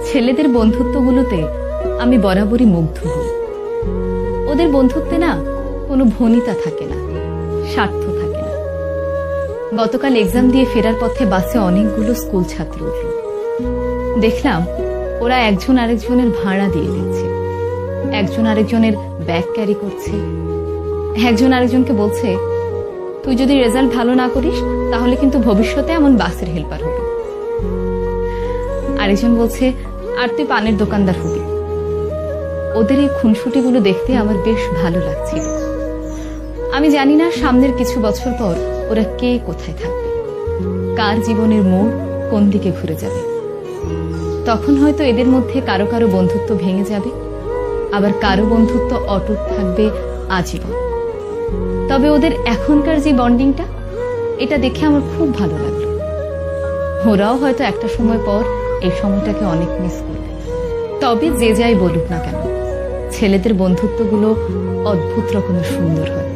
ছেলেদের বন্ধুত্বগুলোতে আমি বরাবরই মুগ্ধ হই। ওদের বন্ধুত্বে না কোনো ভনিতা থাকে না, স্বার্থ থাকে না। গতকাল এক্সাম দিয়ে ফেরার পথে বাসে অনেকগুলো স্কুল ছাত্র উঠল। দেখলাম ওরা একজন আরেকজনের ভাড়া দিয়ে দিচ্ছে, একজন আরেকজনের ব্যাগ ক্যারি করছে, একজন আরেকজনকে বলছে, তুই যদি রেজাল্ট ভালো না করিস তাহলে কিন্তু ভবিষ্যতে এমন বাসের হেল্পার হবি। আরেকজন বলছে, আর তুই পানের দোকানদার হবি। ওদের এই খুনসুটিগুলো দেখতে আমার বেশ ভালো লাগছিল। আমি জানি না সামনের কিছু বছর পর ওরা কে কোথায় থাকবে, কার জীবনের মোড় কোন দিকে ঘুরে যাবে। তখন হয়তো এদের মধ্যে কারো কারো বন্ধুত্ব ভেঙে যাবে, আবার কারো বন্ধুত্ব অটুট থাকবে আজীবন। তবে ওদের এখনকার যে বন্ডিংটা, এটা দেখে আমার খুব ভালো লাগলো। ওরাও হয়তো একটা সময় পর এই সময়টাকে অনেক মিস করবে। তবে যে যাই বলুক না কেন, ছেলেদের বন্ধুত্বগুলো অদ্ভুত রকমের সুন্দর হয়।